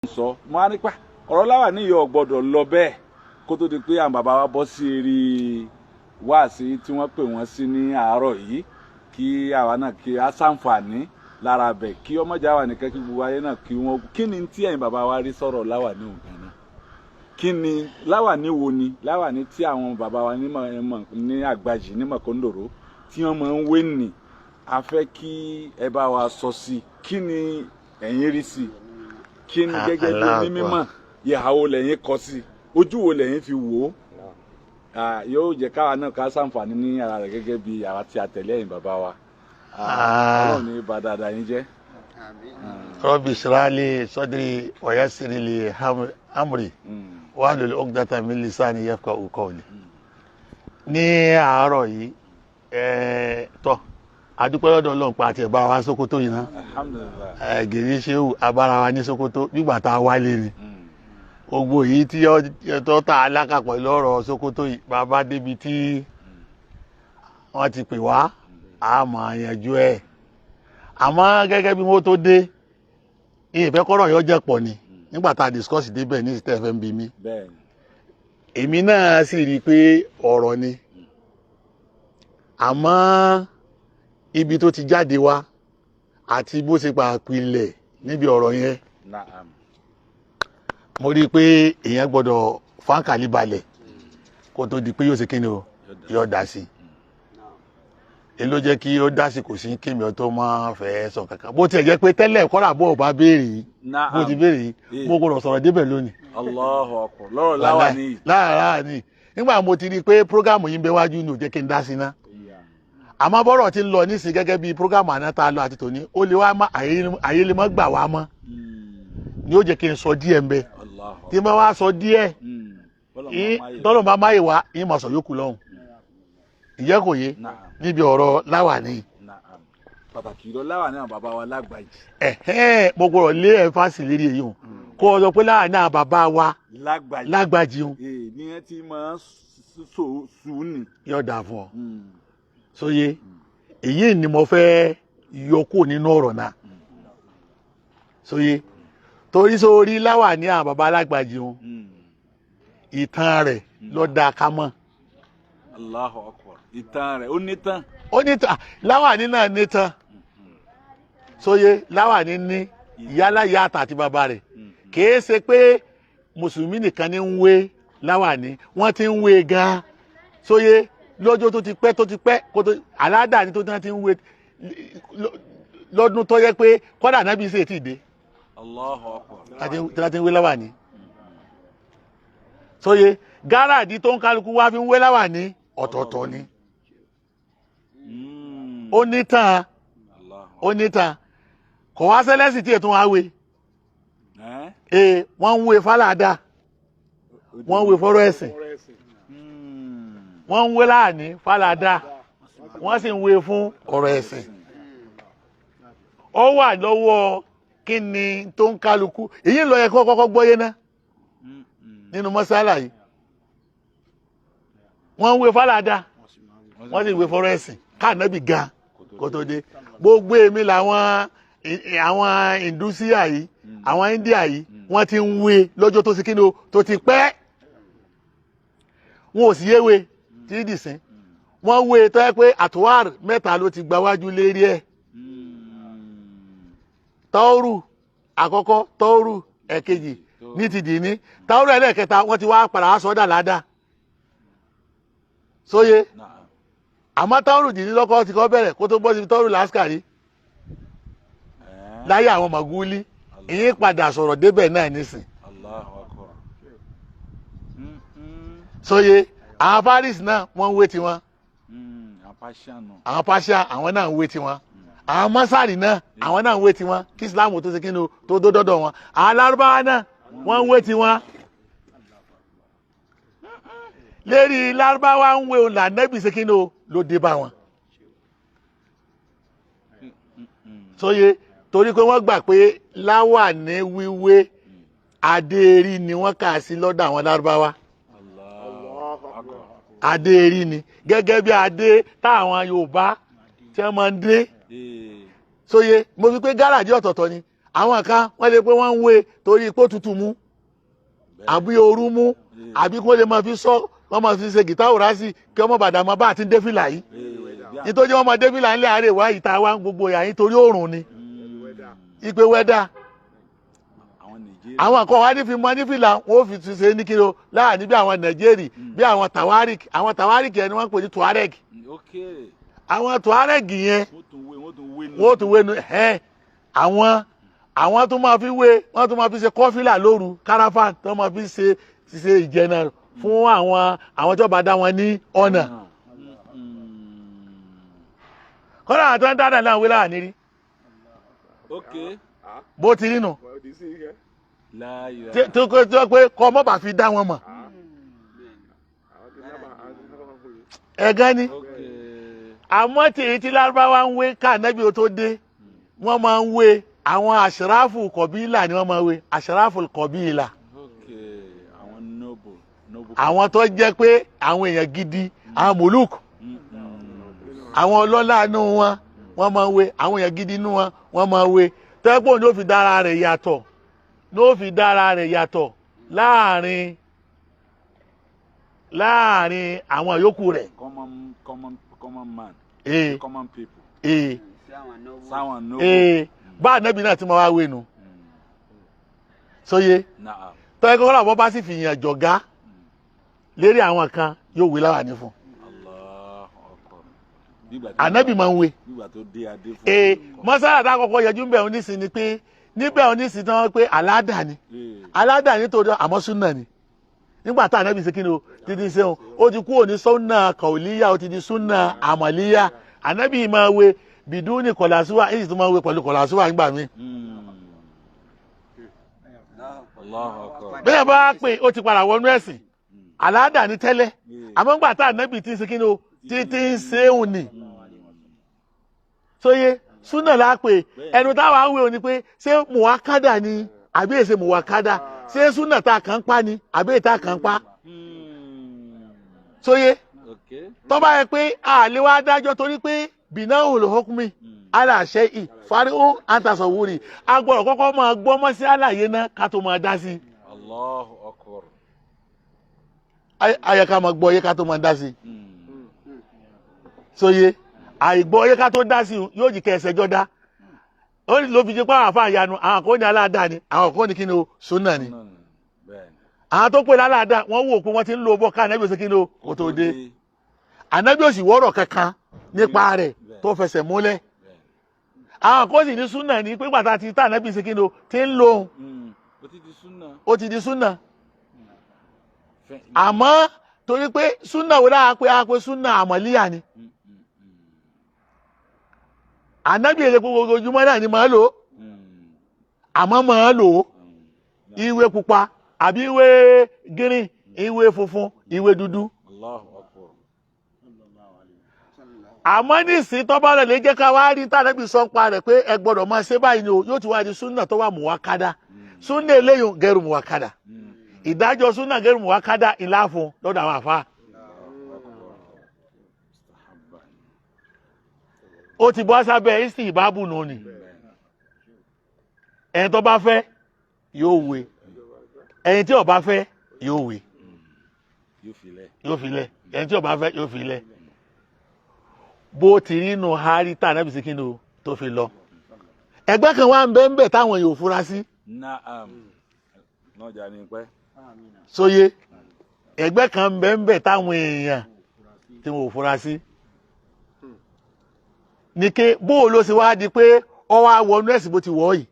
sọ mo á ní pa ọ̀rọ̀ Láwàní yìí ò gbọ́dọ̀ lọ bẹ́ẹ̀ kó tó di pé àwọn bàbá wa bọ́ sí eré wáàsí tí wọ́n pè wọ́n sí ní àárọ̀ yìí kí àwa náà kí á ṣàǹfààní lára bẹ̀ kí ọmọjà wà nìkan kí gbogbo ayé náà kí wọ́n kí ni tí ẹ̀yin bàbá wa rí sọ̀rọ̀ Láwàní ògùn náà kí ni Láwàní wo ni Láwàní tí àwọn bàbá wa ní Àgbàjì ní Mọ̀kóndòrò tí wọ́n máa ń wé nì a fẹ́ kí ẹ bá wa sọ sí kí ni ẹ̀yin rí sí kí ni gẹ́gẹ́ bí onímọ̀ ìhàwó lẹ́yìn kọ sí ojú wo lẹ́yìn fi wò ó yóò jẹ́ káwa náà ká ṣàǹfààní ní ara rẹ̀ gẹ́gẹ́ bí àwa tí a tẹ̀lé ẹ̀yin bàbá wa Ọlọ́run ní bá dáadáa yín jẹ́. Rabbi shrah li sadri wa yassir li amri wahlul uqdatan min lisani yafqahu qawli. Ní àárọ̀ yìí tọ́ adúpẹ́ lọ́dọ̀ Ọlọ́run pa àti ẹ̀bá wa Sókótó yìí ná gèrè ṣéwù abára wa ní Sókótó nígbà tá a wálé ni gbogbo yìí tí ọtọ́ ta alákàpọ̀ lọ́rọ̀ Sókótó yìí bàbá débi tí wọ́n ti pè wá a máa yanjú ẹ̀ àmọ́ gẹ́gẹ́ bí mo tó dé ìfẹ́ kọ́rọ̀ yọ jẹ́ pọ̀ ni nígbà tá a discuss débẹ̀ ní ìsìtẹ́ fẹ́ ń bi mí èmi náà sì rí i pé ọ̀rọ̀ ni àmọ́ ibi tó ti jáde wá àti bó ṣe pàpilẹ̀ níbi ọ̀rọ̀ yẹn mo rí i pé èèyàn gbọ́dọ̀ fáńkàlì balẹ̀ kó tó di pé yóò ṣe kí ni o yóò dá sí i ló jẹ́ kí ó dá sí kò sí kémi ọ tó máa fẹ́ sọ kankan bó tiẹ̀ jẹ́ pé tẹ́lẹ̀ kọ́ra bó o bá béèrè yìí bó ti béèrè yìí mo gbọ́dọ̀ sọ̀rọ̀ débẹ̀ lónìí. Allahu Akbar lọ́rọ̀ Láwàní. Láwàní nígbà mo ti rí i pé prógámù yìí ń bẹ wájú ni ò jẹ́ kí n dá sí ná àmọ́ bọ́rọ̀ ti ń lọ nísìnyí gẹ́gẹ́ bí prógámù àná tá a lọ àti tòní ó lè wá má àyè lè má gbà wá mọ́ ni ó jẹ́ kí n sọ díẹ̀ ń bẹ tí mo wá sọ díẹ̀ tọ́lọ̀ bá máyè wá yín mọ̀ sọ yókù lọ́hùn ìyẹ́ kò yé níbi ọ̀rọ̀ Láwàní. pàtàkì ìrọ̀ Láwàní àwọn bàbá wa Lágbàjì. mo gbọ́dọ̀ lé ẹ̀fásì lérí èyí o kó o sọ pé Láwàní àwọn bàbá wa Lágbàjì o. ní ẹ ti máa sùn ní. yóò dà fún ọ sóye èyí ni mo fẹ́ yọ kó nínú ọ̀rọ̀ náà sóye torí sórí Láwàní àwọn bàbá Lágbàjì o ìtàn rẹ̀ ló dáa ká mọ̀. Allahu Akbar ìtàn rẹ̀ ó ní tán. ó ní tán Láwàní náà ní tán sóye Láwàní ní ìyálà ìyá àti bàbá rẹ̀ kìí ṣe pé mùsùlùmí nìkan ní ń wé Láwàní wọ́n ti ń wé gan-an sóye lọ́jọ́ tó ti pẹ́ kó tó aládàáni tó ti ń wé lọ́dún tó yẹ pé kọ́dà nábì ṣe ti dé. Allahu Akbar tí wọ́n ti ń wé Láwàní sóye gáràdì tó ń kálukú wá fi ń wé Láwàní ọ̀tọ̀ọ̀tọ̀ ni ó ní tán kò wá sẹ́lẹ̀sì tí ètò wá wé wọ́n ń wé fálàdà wọ́n ń wé fọ́rọ̀ ẹ̀sìn wọ́n ń wé Láwàní fálàdà wọ́n sì ń wé fún ọ̀rọ̀ ẹ̀sìn ó wà lọ́wọ́ kí ni tó ń kálukú èyí ló yẹ kó kọ́kọ́ gbọ́yé ná nínú mọ́sálà yìí wọ́n ń wé fálàdà wọ́n sì ń wé fọ́rọ̀ ẹ̀sìn káànábì ga kó tó dé gbogbo èmi làwọn Indúsíà yìí àwọn India yìí wọ́n ti ń wé lọ́jọ́ tó sì kí ni o tó ti pẹ́ wọn ò sì yéwe tí ì dìsín wọ́n wé tó yẹ pé àtúwár mẹ́ta ló ti gbáwájú lérí ẹ̀ tọ́ọ̀rù àkọ́kọ́ tọ́ọ̀rù ẹ̀kejì ní ti dì ní tọ́ọ̀rù ẹlẹ́ẹ̀kẹta wọ́n ti wá padà sọ́dà ládàá sóye àmọ́ tọ́ọ̀rù dì ní lọ́kọ́ ti kọ́ bẹ̀rẹ̀ kó tó bọ́ sí tọ́ọ̀rù lásìkàrí láyé àwọn màgúlí ìyín padà sọ̀rọ̀ débẹ̀ náà nísìn sóye àwọn Paris náà wọ́n ń wé tiwọn àwọn Persia àwọn náà ń wé tiwọn àwọn Mọ́sárì náà àwọn náà ń wé tiwọn kí Islam tó ṣe kí ni tó dọ́dọ̀ wọn àwọn Lárúbáwá náà wọ́n ń wé tiwọn lérí Lárúbáwá ń wé òun lànàbì ṣe kí ni ló dé bá wọn sóye torí pé wọ́n gbà pé Láwàní wíwé adéèrí ni wọ́n kà sí lọ́dọ̀ àwọn Lárúbáwá adéèrí ni gẹ́gẹ́ bí adé táwọn Yorùbá tí wọ́n máa ń dé sóye mo fi pé gáràjì ọ̀tọ̀ọ̀tọ̀ ni àwọn kan wọ́n lè pé wọ́n ń wé torí ipò tútù mú àbí ooru mú àbí kó lè máa fi sọ wọ́n máa fi ṣe gìtá òrásì kí wọ́n bàdà máa bá àti dé fìlà yìí nítorí wọ́n máa dé fìlà ńlẹ̀ àárẹ̀ wá ìta wá gbogbo yà yín torí òòrùn ni ìpè wẹ́dà àwọn kan wá ní fi mọ ní fìlà wọn ò fi ti ṣe ní kí o láàrin bí àwọn Nàìjíríì bí àwọn Tawarik yẹn ni wọ́n ń pè ní Tuareg àwọn Tuareg yẹn wọ́n tún wé nu àwọn tó máa fi wé wọ́n tó máa fi ṣe kọfílà lóru caravan tó máa fi ṣe ìjẹnà fún àwọn tó bá dá wọn ní ọ̀nà kọ́lá àwọn tó ń dáadáa náà wé láàrin rí bó ti rí nù tó pé kọ́ mọ́ bá fi dá wọn mọ̀ ẹ̀gán ni àmọ́ tí èyí tí lárúbáwá ń wé ká nẹ́bí o tó dé wọ́n máa ń wé àwọn àṣíráfù kọ̀bílà ni wọ́n máa ń wé àṣíráfù kọ̀bílà àwọn tó jẹ́ pé àwọn èèyàn gidi àwọn mùlùkù àwọn ọlọ́lá inú wọn wọ́n máa ń wé àwọn èèyàn gidi inú wọn wọ́n máa ń wé tẹ́gbọ́n ló fi dára rẹ̀ yàtọ̀ láàrin àwọn yòókù rẹ̀. Common man. Common people. Bá ànábì náà tí mo wá wé nu. Sóyé. Tọ́yẹ kọ́kọ́ làwọn bá sì fi yàn jọ̀gá lérí àwọn kan yóò wé láwà ní fún. Ànábì máa ń wé. Mọ́sálà tá kọ́kọ́ yẹjú bẹ̀ onísìn ni pé níbẹ̀ onísìn tán pé aládà ni. Aládà nítorí àmọ́ súnà ni. Nígbà tá ànábì ṣe kí ni o títí sẹ́wọ̀n ó ti kúrò ní súnà kàwílíyà ó ti di súnà àmàlíyà ànábì máa wé bìdú ní kọ̀làsíwà èyí tó máa wé pẹ̀lú kọ̀làsíwà nígbà míì. bẹ́ẹ̀ bá pè ó ti padà wọnú ẹ̀sìn aládà ní tẹ́lẹ̀ àmọ́ nígbà tá ànábì ti ṣe kí ni o títí sẹ́wọ̀n ni. Sóyé súnà lápè ẹnu táwa ń wé o ni pé ṣé mùwákádà ni àbí èsè mùwákádà ṣé súnà tá a kàn pa ni àbí ètà kàn pa. Sóyé tó bá yẹ pé àlè wa dájọ́ torí pé binahul hukmi ala shay'i fari'un an tasawwuri agbọ́dọ̀ kọ́kọ́ máa gbọ́ mọ́ sí àlàyé náà ká tó máa dá sí. Allahu akbar. Ayẹ ká máa gbọ́ yé ká tó máa dá sí. Sóyé àìgbọ́ yé ká tó dá sí yóò jì kẹ́ ẹsẹ̀ jọ dá. Ó ní ló fi jẹ́ pé àwọn àfa àyanu àwọn kò ní aláàdá ni àwọn kò ní kí ni o súnà ni. Àwọn tó pè láláàdá wọ́n wò pé wọ́n ti ń lo bọ́ ká ànábì òsè kí ni o kò tó dé. Ànábì òsì wọ́rọ̀ kankan nípa rẹ̀ tó fẹsẹ̀ múlẹ̀. Àwọn kò sì ní súnà ní pé gbàtà ti tá ànábì ṣe kí ni o ti ń lo ó ti di súnà. Àmọ́ torí pé súnà wo dáa pé a pé súnà àmàlíyà ni. Ànábì èdè gbogbo ojúmọ́ náà ni máa lò àmọ́ máa lò ìwé pupa àbí ìwé green ìwé funfun ìwé dúdú. Àmọ́ nísìnyí tó bá rẹ̀ lè jẹ́ ká wá rí tàbí sọ ń pa rẹ̀ pé ẹ gbọ́dọ̀ máa ṣe báyìí ni o yóò ti wá di súnà tó wà muwakada súnà eléyìí gẹrù muwakada ìdájọ́ súnà gẹrù muwakada ńlá fún lọ́dọ̀ àwọn àfa. Ó ti bọ́ sábẹ́ ìsìn ìbábù nù ni ẹni tó bá fẹ́ yóò wé ẹni tí ó bá fẹ́ yóò wé yóò filẹ̀ ẹni tí ó bá fẹ́ yóò filẹ̀ bó ti rí nù hárí tá ànábì sí kí ni o tó fi lọ. Ẹgbẹ́ kan wá ń bẹ ń bẹ táwọn yóò fura sí. Sóyé ẹgbẹ́ kan ń bẹ ń bẹ táwọn èèyàn tí wọn ò fura sí. Ní ké bó ló ṣe wá di pé ọ wá wọnú ẹ̀sìn bó ti wọ̀ yìí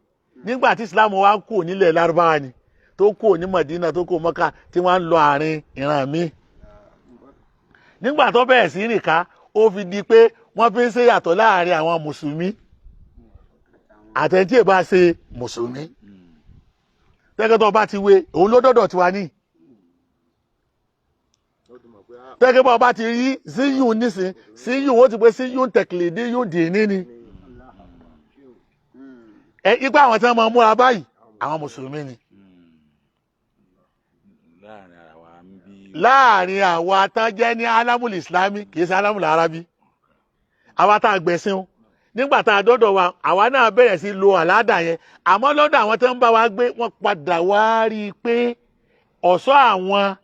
nígbà tí Islam wá kù nílẹ̀ Lárúbáwá ni tó kù ní Madina tó kù Mọ́kà tí wọ́n ń lọ àárín ìran mi. Nígbà tó bẹ̀rẹ̀ sí rìn ká ó fi di pé wọ́n fi ń ṣe yàtọ̀ láàrin àwọn mùsùlùmí àtẹ̀ntí ẹ̀ bá ṣe mùsùlùmí. Tẹ́gẹ́tọ̀ bá ti wé òun ló dọ́dọ̀ tiwa ní. Tẹ́gẹ́tọ̀ bá ti rí síyùn nísìn síyùn ó ti pé síyùn tẹ̀kìlìdí yóò dì ní ni. Ipa àwọn tí wọ́n máa múra báyìí àwọn mùsùlùmí ni. Láàrin àwa tán jẹ́ ní alámùlì ìsìlámì kìí ṣe alámùlì arábí àwa tá a gbẹ̀sìn nígbà tá a dọ́dọ̀ wa àwa náà bẹ̀rẹ̀ sí lo àládà yẹn àmọ́ lọ́dọ̀ àwọn tó ń bá wa gbé wọ́n padà wá rí i pé ọ̀ṣọ́ àwọn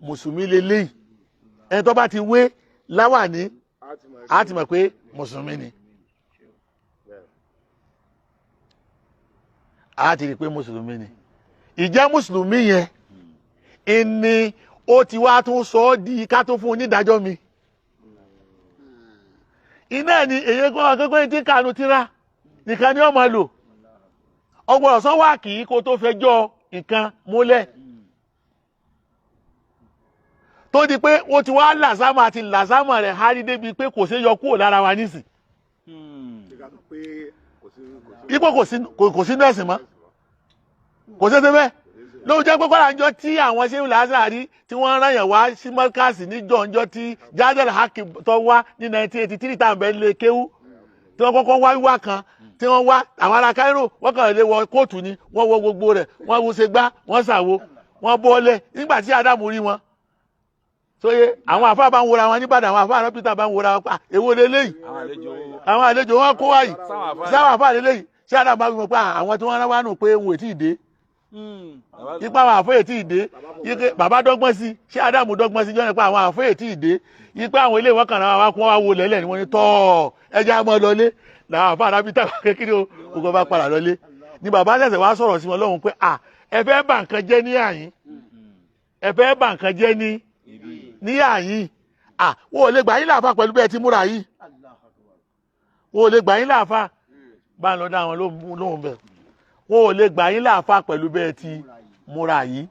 mùsùlùmí lélẹ́yìí ẹni tó bá ti wé láwàní á ti mọ̀ pé mùsùlùmí ni á ti rí i pé mùsùlùmí ni ìjẹ́ mùsùlùmí yẹn ìní ó ti wá tún sọ ọ́ di ká tó fún onídàájọ́ mi iná ni èyí kan akẹ́kọ̀ọ́ tí kanu tíra nìkan ni ó máa lò ọgbọ̀n ọ̀sán wà kì í kó tó fẹjọ́ nǹkan múlẹ̀ tó di pé wọ́n ti wá làzámà àti làzámà rẹ̀ hárí débi pé kò sí yọ kúrò lára wa nísìn ipò kò sínú ẹ̀sìn mọ́ kò sí ṣe bẹ́ẹ̀ lóun jẹ́ pé kọ́ra ńjọ́ tí àwọn ṣéwù lázàrí tí wọ́n ráyàn wá sí mọ́kàsì níjọ́ ńjọ́ tí jádẹ́lì hákì tó wá ní 1983 tá à ń bẹ lé kéwú tí wọ́n kọ́kọ́ wá wíwá kan tí wọ́n wá àwọn ará Cairo wọ́n kàn lè wọ kóòtù ni wọ́n wo gbogbo rẹ̀ wọ́n wo ṣe gbá wọ́n ṣàwo wọ́n bọ́ọ̀lẹ̀ nígbà tí Ádámù rí wọn sóye àwọn àfáà bá ń wora wọn nígbàdàn àwọn àfáà Peter bá ń wora wọn pa èwo lélẹ́yìí àwọn àlejò wọn kó wáyìí sáwọn àfáà lélẹ́yìí ṣé Ádámù bá fi mọ̀ pé àwọn tí wọ́n rán wá nù pé wọn ò tí ì dé ipa àwọn àfóyè tí ì dé ike bàbá dọ́gbọ́n sí ṣé Ádámù dọ́gbọ́n sí jọ́nà pé àwọn àfóyè tí ì dé ipa àwọn ilé ìwọ́n kan náà wá kún wá wo lẹ́lẹ̀ ni wọ́n ní tọ́ ẹja mọ́ lọlé làwọn àfáà Peter kékeré ogun bá padà lọlé ni bàbá ṣẹ̀ṣẹ̀ wá sọ̀rọ̀ sí wọn lọ́hùn pé ẹ fẹ́ bà nǹkan jẹ́ ní àyín ẹ fẹ́ bà nǹkan jẹ́ ní àyín wọn ò lè gbà yín láàfà pẹ̀lú bẹ́ẹ̀ tí múra yìí wọn ò lè gbà yín láàfà bá ń lọ dá àwọn lóhùn bẹ́ẹ̀ wọn ò lè gbà yín láàfà pẹ̀lú bẹ́ẹ̀ tí múra yìí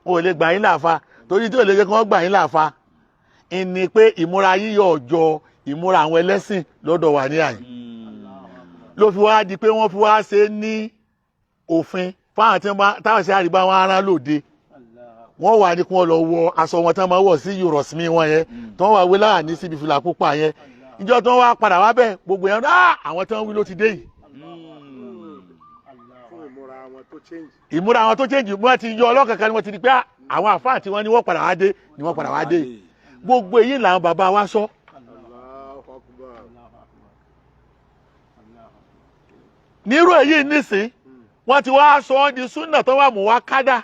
wọn ò lè gbà yín láàfà torí tí ò lè jẹ́ kí wọ́n gbà yín láàfà ìní pé ìmúra yíyọ ọjọ́ ìmúra àwọn ẹlẹ́sìn lọ́dọ̀ wà ní àyín ló fi wá di pé wọ́n fi wá ṣe ní òfin fáwọn tí táwọn ṣe àríbá wọn ará lòde wọ́n wà ní kí wọ́n lọ wọ aṣọ wọn tí wọ́n máa wọ̀ sí yorùsmí wọn yẹn tí wọ́n wà wé láàní síbi fìlà pupa yẹn ìjọ tí wọ́n wá padà wá bẹ́ẹ̀ gbogbo yẹn àwọn tí wọ́n wí ló ti dé yìí ìmúra àwọn tó change wọ́n ti yọ ọlọ́kàkà ni wọ́n ti di pé àwọn àfáà tí wọ́n ní wọ́n padà wá dé ni wọ́n padà wá dé yìí gbogbo èyí làwọn bàbá wa sọ. nírú èyí nísìn wọ́n ti wá sọ ọ́ di súnà tó wà mú wá kádà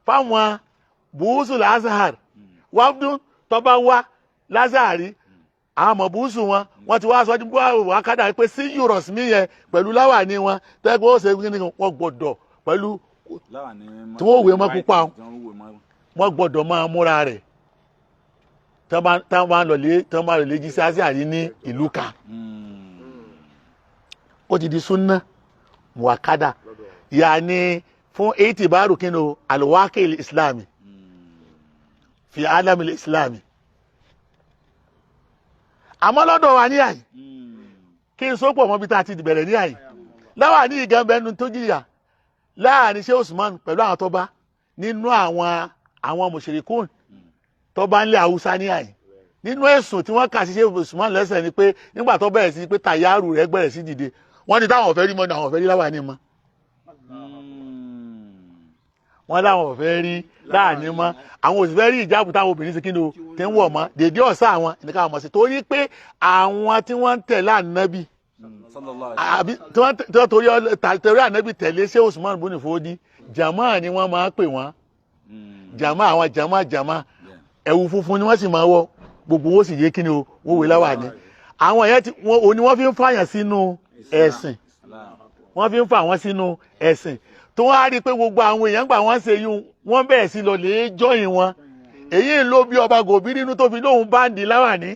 fáwọn bùúsù lázàr wàbdún tó bá wá lázàrí àwọn ọmọ bùúsù wọ́n ti wá sọ di wá kádà pé sí yorùsmí yẹn pẹ̀lú láwàní wọn tẹ́gbẹ́ ó ṣe kí ni wọ́n gbọ́dọ̀ pẹ̀lú tí wọ́n wé mọ́ púpà wọ́n gbọ́dọ̀ máa múra rẹ̀ táwọn máa lọ lé jíṣẹ́ àṣàrí ní ìlú kan ó ti di súnà muwakada yaani fún itibaru kinu alwaqi islami fi alam islami àmọ́ lọ́dọ̀ wa ní àyí kí n sopọ̀ mọ́ bí tá ti bẹ̀rẹ̀ ní àyí láwà ní ìgànbẹ̀ẹ́nu tó jìyà láàrin ṣé Usman pẹ̀lú àwọn tọ́ba nínú àwọn mushrikun tọ́ba ńlẹ̀ Haúsá ní àyí nínú ẹ̀sùn tí wọ́n kà sí ṣé Usman lẹ́sẹ̀ ni pé nígbà tó bẹ̀rẹ̀ sí pé tàyárù rẹ̀ gbẹ̀rẹ̀ sí dìde wọ́n ní táwọn ọ̀fẹ́ rí mọ́ ní àwọn ọ̀fẹ́ rí láwà ní mọ́ wọ́n láwọn ọ̀fẹ́ rí láàní mọ́ àwọn òsìfẹ́ rí ìjáàbù táwọn obìnrin sí kí ni o tí ń wọ̀ mọ́ dèdè ọ̀sá àwọn ìníkà ọmọ sí torí pé àwọn tí wọ́n ń tẹ̀lé ànábì tí wọ́n torí ànábì tẹ̀lé ṣé Usman bùnì fòdí jàmá ni wọ́n máa pè wọ́n jàmá àwọn jàmá ẹ̀wù funfun ni wọ́n sì máa wọ̀ gbogbo wọn sì yé kí ni o wọ́n wé láwà ní àwọn yẹn tí wọ́n fi ń fàyàn sínú ẹ̀sìn wọ́n fi ń fà wọ́n sínú ẹ̀sìn tó wá rí i pé gbogbo àwọn èèyàn gbà wọ́n ṣe yún wọ́n bẹ̀rẹ̀ sí lọ lè jọyìn wọn èyí ló bí ọba gòbí nínú tó fi lóhun báńdì láwàní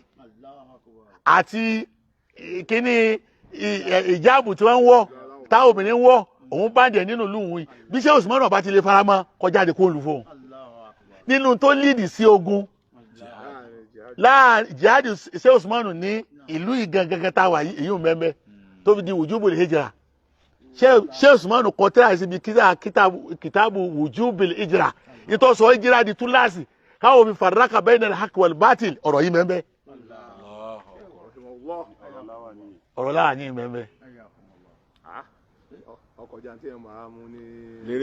àti kíní ìjáàbù tí wọ́n ń wọ̀ táwọn obìnrin ń wọ̀ òun báńdì ẹ̀ nínú ìlú yìí bí ṣé Usman náà bá ti lè faramọ́ kọjá de kó lù fóun nínú tó líìdì sí ogun láàrin jihadi ṣé Usman ní ìlú ìgangan tá a wà yìí èyí ò mẹ́mẹ́ tó fi di wujubul hijra ṣé Usman kọ tẹ́lá síbi kìtàbù wujubul hijra ìtọ́sọ hijra di túláàsì káwọn fi farraka bayna al-haqq wal-batil ọ̀rọ̀ yìí mẹ́mẹ́ ọ̀rọ̀ láàrin mẹ́mẹ́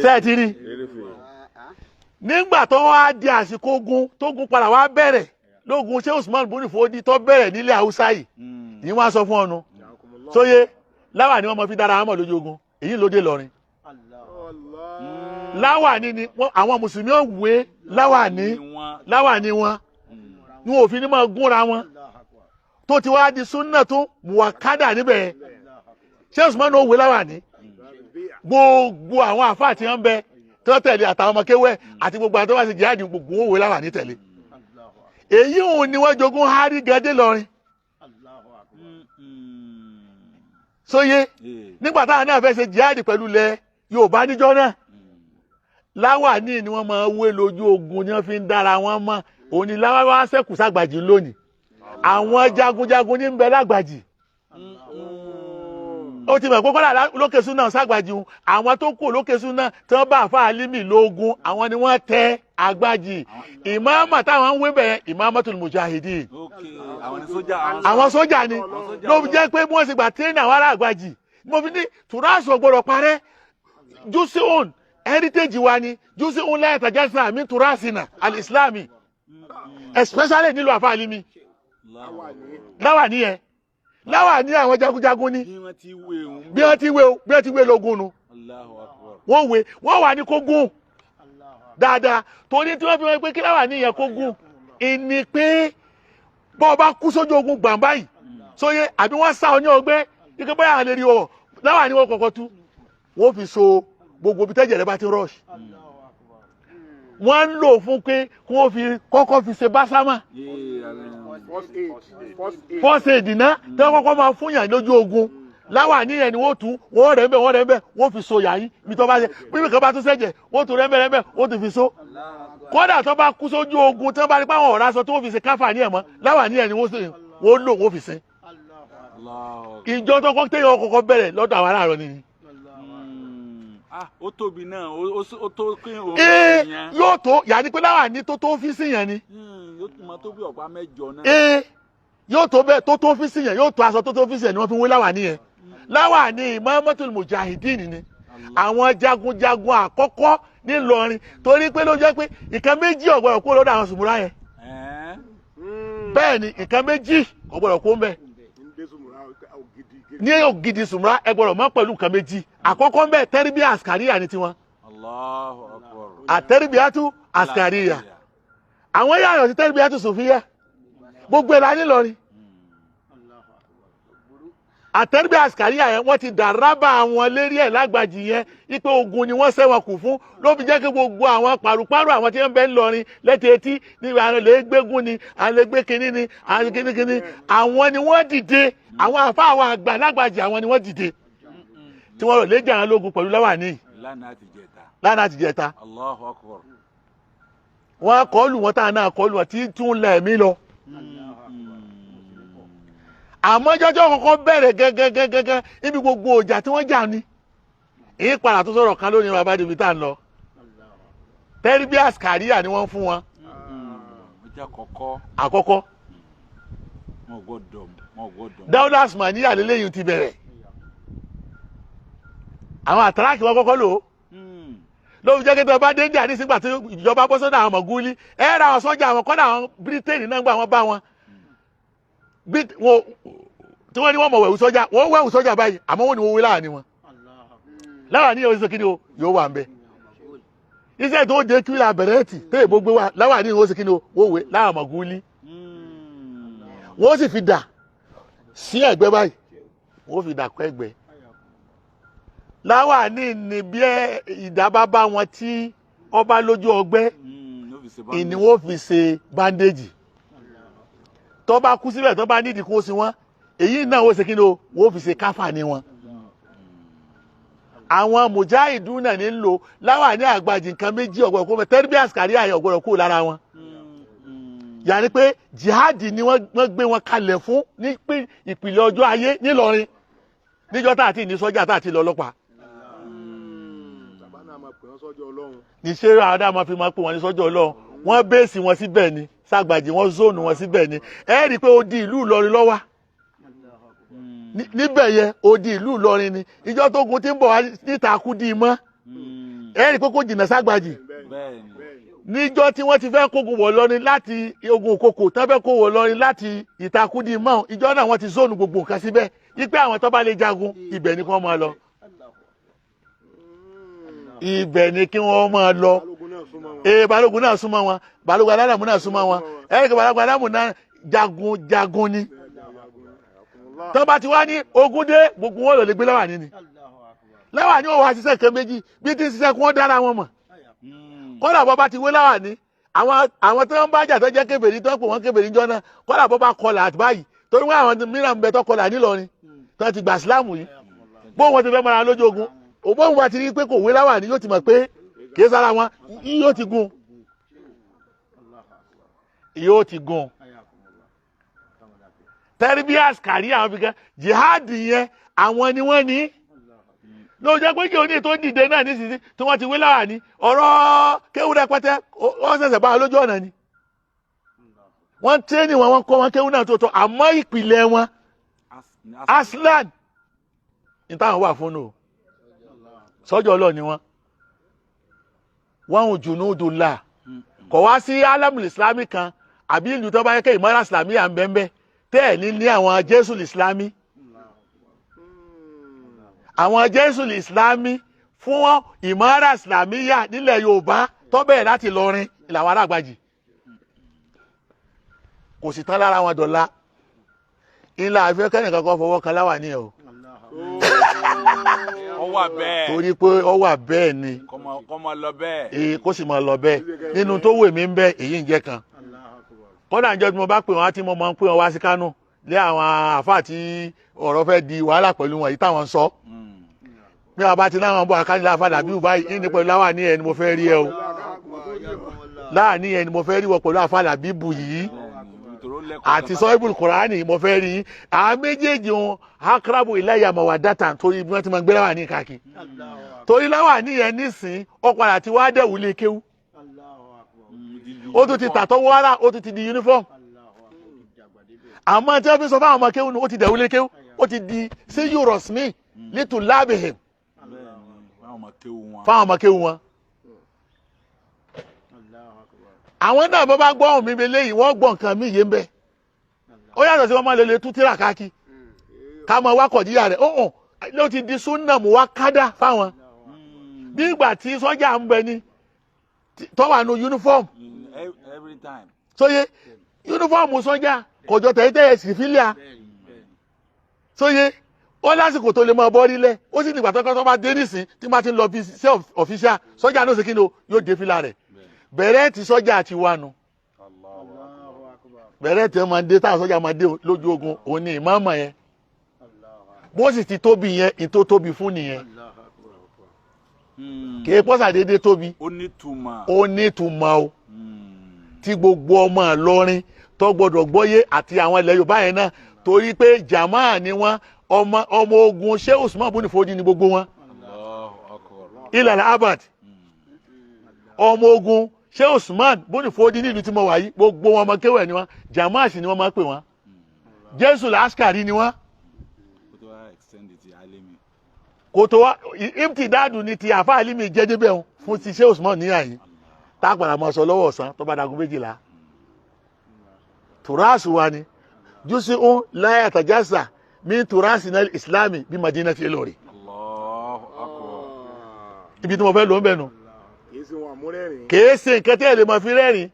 sẹ́ẹ̀tì rí nígbà tó wá di àsìkò ogun tó gun padà wá bẹ̀rẹ̀ lógun ṣé Usman bùnì fòdí tó bẹ̀rẹ̀ nílẹ̀ Haúsá yìí yìí wọ́n á sọ fún ọnu sóyè láwà ni wọ́n mọ fi dára àmọ́ lójú ogun èyí ló dé lọrin láwà ni àwọn mùsùlùmí ò wé láwà ni wọn ni wọn ò fi ní máa gúnra wọn tó ti wá di súnà tó muwakada níbẹ̀ ṣé Usman ó wé láwà ní gbogbo àwọn àfáà tí wọ́n bẹ tó tẹ̀lé àtàwọn ọmọ kéwẹ́ àti gbogbo àwọn tó wá sí jihadi gbogbo wọn wé láwà ní tẹ̀lé èyí òun ni wọ́n jogún hárí gẹ́dẹ́ lọrin sóyè nígbà táwọn náà fẹ́ ṣe jihadi pẹ̀lú ilẹ̀ Yorùbá níjọ́ náà láwàní ni wọ́n máa wé lójú ogun ni wọ́n fi ń dára wọn mọ́ òun ni láwàá ṣẹ́kù sàgbàjì lónìí àwọn jagunjagun ní ń bẹ lágbàjì ó ti mọ̀ pé kọ́lá lókè súnà sàgbàjì àwọn tó kù lókè súnà tí wọ́n bá àfa àlímì lógun àwọn ni wọ́n tẹ àgbàjì ìmáàmà táwọn ń wé bẹ̀rẹ̀ ìmáàmatul mujahidin àwọn sójà ni ló fi jẹ́ pé wọ́n sì gbà tẹ́ẹ̀nì àwọn ará àgbàjì mo fi ní tùrásù ọgbọ́dọ̀ parẹ́ jùsíùn heritage wa ni jùsíùn la yatajazza min turasina al-islami especially nílùú àfa àlímì láwàní yẹn láwàní àwọn jagunjagun ni bí wọ́n ti wé lógun nu wọ́n wà ní kó gún dáadáa torí tí wọ́n fi wọ́n pé kí láwàní yẹn kó gún ìní pé bọ́ ọba kú sójú ogun gbàǹbá yìí sóyè àbí wọ́n sá ọ ní ọgbẹ́ ike báyà hàn lè rí ọ láwàní wọn kọ̀kọ́ tú wọ́n fi so gbogbo bí tẹ́jẹ̀ rẹ bá ti rush wọ́n ń lò fún pé kí wọ́n fi kọ́kọ́ fi ṣe básámà first aid náà tí wọ́n kọ́kọ́ máa fún yàn lójú ogun láwàní yẹn ni wọ́n tú wọ́n rẹ̀ ń bẹ̀ wọ́n fi so yàyí bí tó bá ṣe bí kan bá tún ṣẹ̀jẹ̀ wọ́n tún rẹ̀ ń bẹ̀ wọ́n tún fi so kódà tó bá kú sójú ogun tí wọ́n bá rí pé àwọn ọ̀rá sọ tó wọ́n fi ṣe káfà ní ẹ̀mọ́ láwàní yẹn ni wọ́n lò wọ́n fi ṣe ìjọ tó kọ́ téèyàn kọ́kọ́ bẹ̀rẹ̀ lọ́dọ̀ àwọn aráàlú ni. ó tóbi náà ó tó kí òun yẹn. yóò tó yàní pé láwàní tó ọ́fíìsì yẹn ni. yóò tún máa tó bí ọ̀pá mẹ́jọ náà. yóò tó bẹ́ẹ̀ tó ọ́fíìsì yẹn yóò tó aṣọ tó ọ́fíìsì yẹn ni wọ́n fi wé láwàní yẹn. láwàní Imamatul Mujahideen ni àwọn jagunjagun àkọ́kọ́ nílọrin torí pé ló jẹ́ pé nǹkan méjì ọ̀gbọ̀rọ̀ kó lọ́dọ̀ àwọn sùmùrà yẹn. bẹ́ẹ̀ ni nǹkan méjì ọ̀gbọ̀rọ̀ kó ń bẹ̀ ní ògidì sùmùrà ẹgbọ̀rọ̀ mọ́ pẹ̀lú nǹkan méjì àkọ́kọ́ ń bẹ̀ tẹ́rìbíà àsìkàríyà ni tiwọn. Allahu Akbar. àtẹ́rìbíàtú àsìkàríyà àwọn yàrá sí tẹ́rìbíàtú sòfíyà gbogbo ẹ̀ la nílọrin àtẹ́rìbíà àsìkàríyà yẹn wọ́n ti dàrábà àwọn lérí ẹ̀ lágbàjì yẹn ipe ogun ni wọ́n sẹ́wọ̀n kù fún ló fi jẹ́ kí gbogbo àwọn pàrùpàrù àwọn tí wọ́n bẹ ń lọrin létí etí níbi àwọn lè gbégún ni àwọn lè gbé kinní ni àwọn kinní àwọn ni wọ́n dìde àwọn àfa àwọn àgbà lágbàjì àwọn ni wọ́n dìde tí wọ́n rò lè jà án lógun pẹ̀lú láwàní lánàá ti jẹta Allahu Akbar. wọ́n kọlù wọn táwọn náà kọlù wọn tí tún lẹ̀mí lọ àmọ́ jọjọ́ kọ́kọ́ bẹ̀rẹ̀ gẹ́gẹ́gẹ́gẹ́ níbi gbogbo ọjà tí wọ́n jà ní èyí padà tó sọ̀rọ̀ kan lónìí bàbá débi tá à ń lọ tẹ́rìbíà àsìkàríyà ni wọ́n fún wọn. ọjà kọ̀kọ́. àkọ́kọ́. wọn gbọ́dọ̀. Dáúdà Usmaniya lélẹ́yìn ti bẹ̀rẹ̀ àwọn àtàràkì wọn kọ́kọ́ lò ó ló fi jẹ́ kí tó bá dé jà ní sígbà tí ìjọba bọ́ sọ́dọ̀ àwọn mọ̀gúlí ẹ ra àwọn sọ́jà àwọn kọ́dà àwọn Bírítéènì náà gbà wọ́n bá wọn tí wọ́n ní wọ́n mọ̀ wẹ̀wù sọ́jà wọ́n wẹ̀wù sọ́jà báyìí àmọ́ wọ́n ní wọ́n wé láàánú wọn láwàní yóò ṣe kí ni o yóò wà ń bẹ iṣẹ́ tó dé kí la bẹ̀rẹ̀ tì tó èbó gbé wa láwàní yóò ṣe kí ni o wọ́n wé láwọn mọ̀gúlí wọ́n sì fi dà sí ẹ̀gbẹ́ báyìí wọ́n fi dà kọ́ ẹ̀gbẹ́ láwàní ní bí ìdábàbà wọn tí ọba lójú ọgbẹ́ ìní wọ́n fi ṣe báńdéjì tó bá kú síbẹ̀ tó bá nídìí kó sí wọn èyí náà wọ́n ṣe kí ni o wọ́n fi ṣe káfà ní wọn. àwọn mùjáhìdù náà ní ń lò láwàní àgbàjì nǹkan méjì ọ̀gbọ̀rọ̀ kó tẹ́rìbíà àsìkàríyà yẹn ọ̀gbọ̀rọ̀ kó lára wọn. yàní pé jihadi ni wọ́n gbé wọn kalẹ̀ fún ní ìpìlẹ̀ ọjọ́ ayé nílọrin níjọ́ tá àti ní sọ́jà tá àti lọ ọlọ́pàá. níṣẹ́ àdá máa fi máa pè wọ́n ní sọ́jà ọlọ́run wọ́n bẹ́ẹ̀sì wọn síbẹ̀ ni sàgbàjì wọn zóònù wọn síbẹ̀ ni ẹ rí i pé ó di ìlú Ìlọrin lọ́wọ́ níbẹ̀ yẹn ó di ìlú Ìlọrin ni ìjọ tó gun tí ń bọ̀ wá níta kú di mọ́ ẹ rí i pé kò jìnnà sàgbàjì níjọ́ tí wọ́n ti fẹ́ kógun wọ̀ lọ́rin láti ogun òkòkò tán fẹ́ kó wọ̀ lọ́rin láti ìtakùdí mọ́ ìjọ náà wọ́n ti zónù gbogbo nǹkan síbẹ̀ wípé àwọn tó bá lè jagun ibẹ̀ ni kí wọ́n máa lọ ibẹ̀ ni kí wọ́n máa lọ balógun náà súnmọ́ wọn balógun aládàmú náà súnmọ́ wọn ẹ̀rẹ́kẹ́ balógun aládàmú náà jagun ni tó bá ti wá ní ogun dé gbogbo wọn lò lè gbé Láwàní ni Láwàní ò wá ṣiṣẹ́ kan méjì bí tí ń ṣiṣẹ́ kí wọ́n dára wọn mọ̀ kọ́lá bọ́ bá ti wé Láwàní àwọn tó ń bá jà tó jẹ́ kébèrè tó ń pè wọ́n kébèrè jọ náà kọ́lá bọ́ bá kọlà àti báyìí torí wọ́n àwọn mìíràn ń bẹ tó kọlà nílọrin tó ti gbà sílámù yìí bóun wọn ti fẹ́ mọ́ra lójú ogun òbóun bá ti rí pé kò wé Láwàní yóò ti mọ̀ pé kì í sára wọn yóò ti gun tẹ́rìbíàs kárí àwọn fi kan jihadi yẹn àwọn ni wọ́n ní ló jẹ́ pé kí òní tó dìde náà nísinsìnyí tí wọ́n ti wé Láwàní ọ̀rọ̀ kéwú rẹpẹtẹ wọ́n ṣẹ̀ṣẹ̀ bá lójú ọ̀nà ni wọ́n tẹ́ni wọn kọ́ wọn kéwú náà tó tọ́ àmọ́ ìpìlẹ̀ wọn aslan ní táwọn wà fún un sọ́jọ́ ọlọ́ọ̀ ni wọ́n ò junudullah kọ̀ wá sí alamul islami kan àbí ìlú tó bá yẹ kẹ́ ìmọ̀ra islami à ń bẹ́ẹ̀ tẹ́ẹ̀ ní àwọn jésù islami àwọn jésù islami fún ìmọ̀ra islamiyya nílẹ̀ Yorùbá tó bẹ̀rẹ̀ láti Ìlọrin ìlàwọ̀ Lagbaji kò sì tán lára wọn dọ̀la ńlá àfẹ́ kẹ́nìkan kan fọwọ́ kan Láwàní ẹ̀ o ọwà bẹ́ẹ̀ torí pé ọwà bẹ́ẹ̀ ni kọ́mọ lọ bẹ́ẹ̀ kó sì máa lọ bẹ́ẹ̀ nínú tó wè mí ń bẹ́ èyí ń jẹ́ kan kọ́dà ìjọ tí mo bá pè wọ́n tí mo máa ń pè wọ́n wá sí Kánò lé àwọn àfáà tí ọ̀rọ̀ fẹ́ di wàhálà pẹ̀lú wọn yìí táwọn sọ bí wọ́n bá ti náà bọ̀ àkàndínlá àfáà dàbí báyìí ní pẹ̀lú Láwàní ẹ̀ ni mo fẹ́ rí ẹ o Láwàní ẹ̀ ni mo fẹ́ rí wọ pẹ̀lú àfáà dàbí bù yìí àti sọ́ọ́bùl Kùránì mo fẹ́ rí àwọn méjèèjì wọn akrabu ilayya mawaddatan torí bí wọ́n ti máa gbé Láwàní káàkiri torí Láwàní yẹn nísìn ọ̀padà tí wàá dẹ̀wù lé kéwú ó tún ti tàtọ́wọ́ ara ó tún ti di uniform àmọ́ tí wọ́n fi sọ fáwọn ọmọ kéwú ó ti dẹ̀wù lé kéwú ó ti di sí eurosmi little labihim fáwọn ọmọ kéwú wọn. àwọn náà bọ́ bá gbọ́ ohùn mi lẹ́yìn wọ́n gbọ́ nǹkan mí yé ń bẹ́ ó yàtọ̀ sí wọ́n máa lè tú tíra káàkiri ká máa wá kọ̀díyà rẹ̀ ọ̀hún ló ti di súnà mú wá kádà fáwọn bí ìgbà tí sọ́jà ń bẹ ní tọ́wà nu uniform sóye uniform sọ́jà kọjọ tẹ̀yẹ́tẹ̀yẹ sífílíà sóye ó lásìkò tó lè máa bọ́ nílẹ̀ ó sì nígbà tó bá dé nísìn tí wọ́n ti ń lọ bí iṣẹ́ ọ̀fíṣà sọ́jà náà ṣe kí ni yóò dé fílà rẹ̀ bẹ̀rẹ̀ tí sọ́jà ti wà nù bẹ̀rẹ̀ tí wọ́n máa dé táwọn sọ́jà máa dé lójú ogun òun ni ìmáàmà yẹn bó sì ti tóbi yẹn ìtó tóbi fún nìyẹn kì í pọ́sà déédéé tóbi ó nítumọ̀ o tí gbogbo ọmọ Ìlọrin tó gbọdọ̀ gbọ́yé àti àwọn ilẹ̀ Yorùbá yẹn náà torí pé jàmáà ni wọ́n ọmọ ogun Sheikh Usman buni Fodi ni gbogbo wọn ilẹ̀ abad ọmọ ogun Sheikh Usman buni Fodi nílùú tí mo wà yìí gbogbo wọn ọmọ kéwẹ̀ ni wọ́n jàmáà sì ni wọ́n máa pè wọ́n Jésù làásìkàrí ni wọ́n kòtò wa imtidadu ni ti àfa Alimi jẹ́ débẹ̀ wọn fún ti Sheikh Usman níyà yìí tá a padà máa sọ lọ́wọ́ ọ̀sán tó bá dagun 12 tùrásù wa ni jùsí ń láyà tàjásà min tùrásì náà ìsìlámì bí Madina ti Ilorin ibi tí mo fẹ́ lò ń bẹ̀ nù kìí ṣe nǹkan tí ẹ lè máa fi rẹ́rìn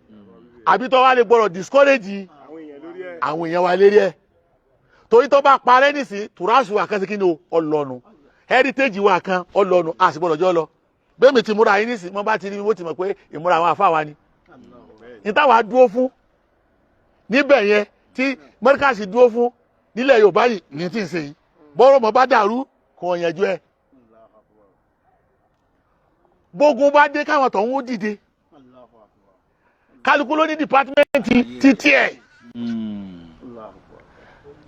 àbí tó wá lè gbọ́dọ̀ discourage àwọn èèyàn wa lérí ẹ̀ torí tó bá parẹ́ nísìn tùrásù wa kan sí kí ni ọlọ́nu heritage wa kan ọlọ́nu a sì gbọ́dọ̀ jọ lọ bẹ́ẹ̀ mi ti múra yín nísìn mo bá ti rí wọ́n ti mọ̀ pé ìmúra àwọn àfáà wa ni ní táwa dúró fún níbẹ̀ yẹn tí mọ́ríkàsì dúró fún nílẹ̀ Yorùbá yìí ní tí ń ṣe yìí bọ́rọ̀ mọ́ bá dàrú kò yanjú ẹ̀ bógun bá dé káwọn tó ń dìde kálukú ló ní dìpátímẹ́ǹtì títí ẹ̀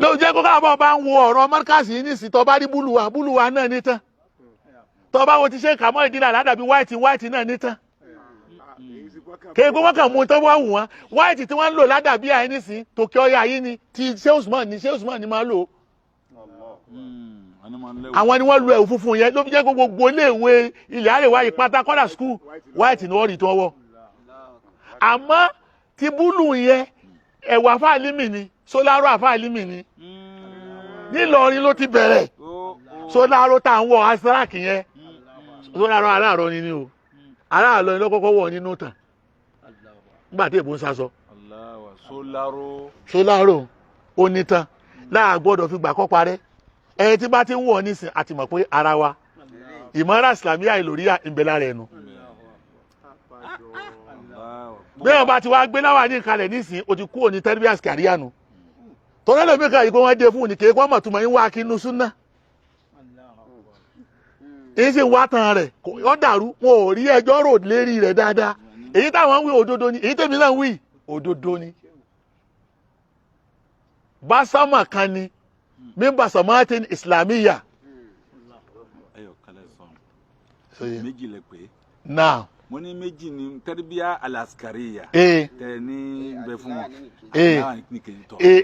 ló jẹ́ kó káàbọ̀ bá ń wo ọ̀rọ̀ mọ́ríkàsì yìí nísìn tó bá rí búlùwà náà ní tán tó bá wo ti ṣe kàmọ́ ìdílé àládàbí white náà ní tán kéèkó wọn kàn mú tó wá wù wọn white tí wọn ń lò ládàbí àyíní sí tòkè ọyà yìí ni ti Sheikh Usman ni máa lò àwọn ni wọn lu ẹ̀wù funfun yẹn ló fi jẹ́ gbogbo iléèwé ilẹ̀ àríwá yìí pátá kọ́dà school white ni wọ́n rí tó wọ́ àmọ́ ti búlù yẹn ẹ̀wà fáìlímì ni sólárò àfáìlímì ni nílọrin ló ti bẹ̀rẹ̀ sólárò tá à ń wọ̀ asrak yẹn sólárò aláàrọ̀ ni o aláàrọ̀ ni ló kọ́kọ́ wọ̀ nínú tàn nígbà tí èbó ń sásọ sólárò onítàn láà gbọ́dọ̀ fi gbà kọ́ parẹ́ ẹni tí bá ti ń wọ̀ nísìn àti mọ̀ pé ara wa ìmọ̀ràn islamiyà ìlòrí ìbẹ̀lá rẹ̀ nu bí wọn bá ti wá gbé láwà ní ìkàlẹ̀ nísìn o ti kú òní tẹ́lifíàsì kàríyà nu torí ẹlòmíì kan yìí kó wọ́n dé fún ní kéé kó wọ́n mọ̀ tó mọ̀ ń wá kí inú súnà èyí sì ń wá tán rẹ̀ ó dàrú wọn ò rí ẹjọ́ rò lérí rẹ̀ dáadáa èyí táwọn ń wí òdodo ni èyí tèmi náà ń wí òdodo ni básámà kan ni mímbà samatin islamiyya méjì lẹ pé náà mo ní méjì ní tẹribíà alaskariya tẹ ní bẹ fún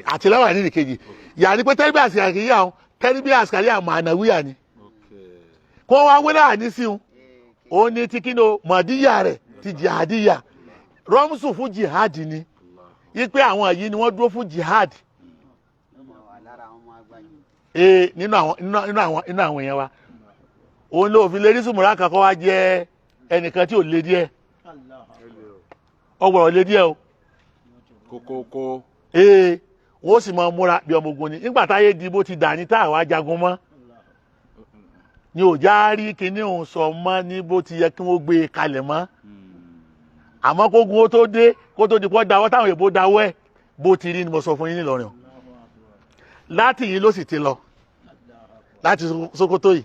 àti láwà ní ìkejì yàrá pé tẹribíà askariya o tẹribíà askariya mànàwíyà ni kó wá wé láàánú sí un ó ní tí kí ni o mọ̀díyà rẹ̀ ti jihadiya rọ́mùsù fún jihad ni yípe àwọn yìí ni wọ́n dúró fún jihad nínú àwọn èèyàn wa òun ló fi lérí sùmùrà kankan wá jẹ́ ẹnìkan tí ò lé díẹ̀ ọgbọ̀rọ̀ lé díẹ̀ o kókókó wọ́n sì máa múra bí ọmọ ogun ni nígbà táyé di bó ti dà ní tá àwa jagun mọ́ ni ò já rí kinní òun sọ mọ́ ní bó ti yẹ kí wọ́n gbé e kalẹ̀ mọ́ àmọ́ kógun ó tó dé kó tó di pọ́ dáwọ́ táwọn èèbó dáwọ́ ẹ̀ bó ti rí ni mo sọ fún yín nílọrin láti yìí ló sì ti lọ láti Sókótó yìí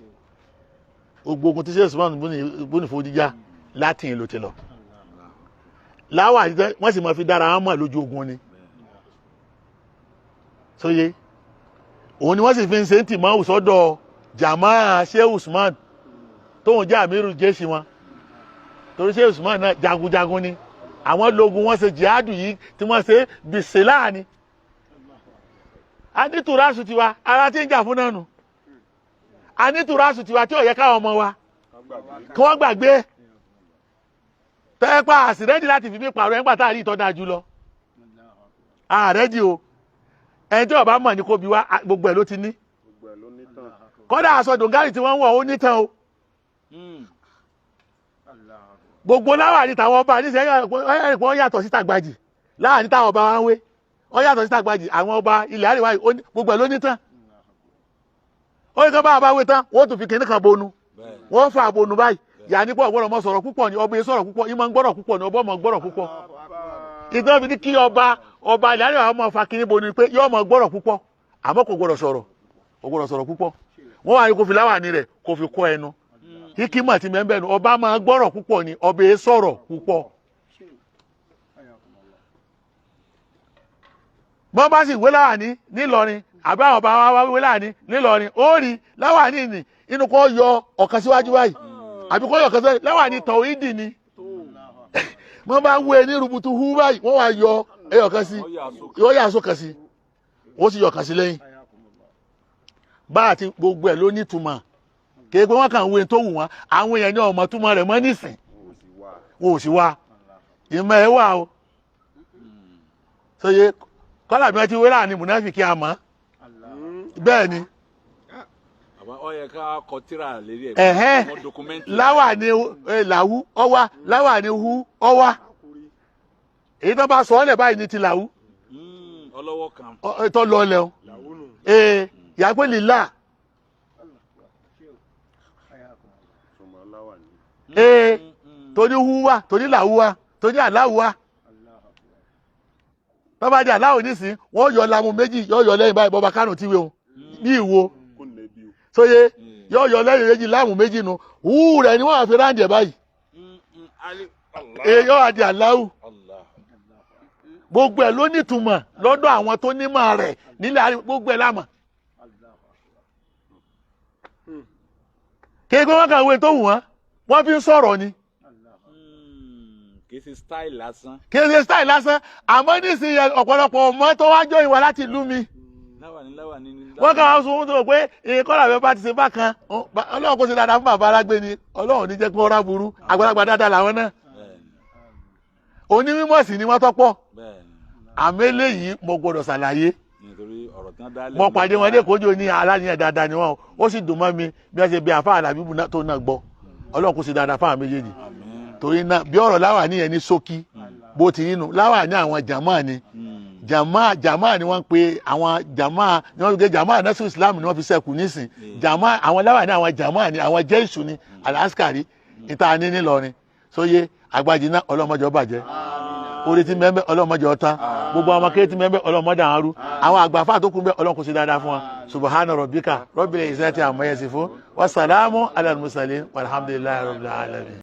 gbogbo ogun tí sèṣù máa ń bóni fòdíjà láti yìí ló ti lọ láwà wọ́n sì máa fi dára wọn mọ̀ lójú ogun ni sóye òun ni wọ́n sì fi ń ṣe ń tì mọ́ sọ́dọ̀ Jamaa Sheikh Usman tóun jẹ́ àmírù jẹ́sì wọn torí Sheikh Usman náà jagunjagun ni àwọn lógun wọ́n ṣe jihadu yìí tí wọ́n ṣe bìsílà ni a ní tùrásù tiwa ara tí ń jà fún náà nù a ní tùrásù tiwa tí ò yẹ káwọn ọmọ wa kí wọ́n gbàgbé tẹ́pá àsìrẹ́dì láti fi mí pààrọ̀ ẹ̀ ń gbàtà rí ìtọ́jà jù lọ àrẹ́dì o ẹni tí ọba mọ̀ ní kó bi wá gbogbo ẹ̀ ló ti ní kọ́dà aṣọ dòǹgárì tí wọ́n ń wọ̀ ó nítàn o gbogbo láwàní táwọn ọba níṣẹ́ ẹ̀rìnkún yàtọ̀ sí tàgbàjì láwàní táwọn ọba wa ń wé wọ́n yàtọ̀ sí tàgbàjì àwọn ọba ilẹ̀ àríwá yìí gbogbo ẹ̀ ló nítàn ó ní kí wọ́n bá wa wé tán wọ́n tún fi kìnnì kan bonu wọ́n fa àbonu báyìí yà ní pọ̀ gbọ́dọ̀ mọ́ sọ̀rọ̀ púpọ̀ ni ọba yìí sọ̀rọ̀ púpọ̀ ìmọ̀ ń gbọ́dọ̀ púpọ̀ ni ọba ọmọ gbọ́dọ̀ púpọ̀ ìdán fi ní kí ọba ilẹ̀ àríwá ọmọ fa kìnnì bonu pé yọ ọmọ gbọ́dọ̀ púpọ̀ àmọ́ kò gbọ́dọ̀ sọ̀rọ̀ púpọ̀ wọ́n wà ní kó fi láwàní rẹ̀ kó fi kọ́ ẹnu hikima ti mẹ́ńbẹ́ nu ọba máa gbọ́rọ̀ púpọ̀ ni ọba yẹn sọ̀rọ̀ púpọ̀. bọ́n bá sì wé láwàní nílọrin àbí àwọn ọba wa wé láwàní nílọrin ó rí láwàní nì inú kó yọ ọ̀kan síwájú báyìí àbí kó yọ ọ̀kan síwájú láwàní tọ̀wídì ni wọ́n bá wé ní rubutu hu báyìí wọ́n wá yọ ẹyọ̀kan sí yóò yà sókàn sí ó sì yọ ọ̀kan sí lẹ́yìn bá àti gbogbo ẹ̀ ló ní túmọ̀ kéé pé wọ́n kàn wé tó wù wọ́n àwọn èèyàn ní ọmọ túmọ̀ rẹ̀ mọ́ nísìn wọn ò sì wá ìmọ̀ ẹ̀ wà o sọye kọ́lá bí wọ́n ti wé láàrin mùnáfíkì àmọ́ bẹ́ẹ̀ ni. ó yẹ ká kọ tírà lérí ẹ̀ kọ́ dọkumẹ́ntì. láwà ni làwú ọwá láwà ni hu ọwá èyí tó bá sọ ọ́ lẹ̀ báyìí ní ti làwú. ọlọ́wọ́ kan. tó lọ lẹ̀ o yàgbé lílà. Torí hu wa torí làwú wa torí àláwù wa bàbá di aláwọ̀ nísìn wọ́n yọ lamu méjì yọ lẹ́yìn báyìí bọ́ba kánò tí wéhun bí ìwo sóye yọ lẹ́yìn méjì láàmù méjì nu hù rẹ̀ ni wọ́n á fi ráǹdì ẹ̀ báyìí yọ àdì aláwù gbogbo ẹ̀ ló nítumọ̀ lọ́dọ̀ àwọn tó nímọ̀ rẹ̀ nílẹ̀ gbogbo ẹ̀ lámọ̀ kéèké wọn kàn wé tó wù wọ́n fi ń sọ̀rọ̀ ni. Kìí ṣe style lásán. Kìí ṣe style lásán àmọ́ nísìnyí ọ̀pọ̀lọpọ̀ ọmọ tó wá jọ ìwà láti ìlú mi. Wọ́n kàn wá sọ fún pé ìkọlà bẹ́ẹ̀ bá ti ṣe bákan ọlọ́run kò ṣe dáadáa fún bàbá alágbé ni ọlọ́run ní jẹ́ kí wọ́n rá burú àgbàlagbà dáadáa làwọn náà. onímọ̀ sì ni wọ́n tọ́pọ̀ bẹ́ẹ̀ ni àmọ́ eléyìí mo gbọ́dọ̀ ṣàlàyé nítorí ọ̀rọ̀ tán dálẹ̀ mo pàdé wọn dé kójú ní aláníyàn dáadáa ni wọn ó sì dùn mọ́ mi bí wọ́n ṣe bí àfáà làbíbù tó náà gbọ́ ọlọ́run kò sí dáadáa fáwọn méjèèjì torí náà bí ọ̀rọ̀ Láwàní yẹn ní ṣókí bó ti yín nu Láwàní àwọn jàmáà ni jàmáà ni wọ́n pe àwọn jàmáà ni wọ́n fi gé jàmáà nẹ́sùn Islam ni wọ́n fi sẹ́kù nísìn jàmáà àwọn Láwàní àwọn jàmáà ni àwọn jẹ́ìṣù ni alaskari ìta ní nílọrin sóyè Àgbàjì náà ọlọ́mọdé ó bàjẹ́ orí ti mẹ́mbẹ́ ọlọ́mọdé ọ̀tá gbogbo àwọn akéwì ti mẹ́mbẹ́ ọlọ́mọdé àárú àwọn àgbàfà tó kún bẹ́ ọlọ́run kò sí dáadáa fún wa subhana rabbika rabbil izzati amma yasifun wa salamun alal mursalin walhamdulillahi rabbil alamin.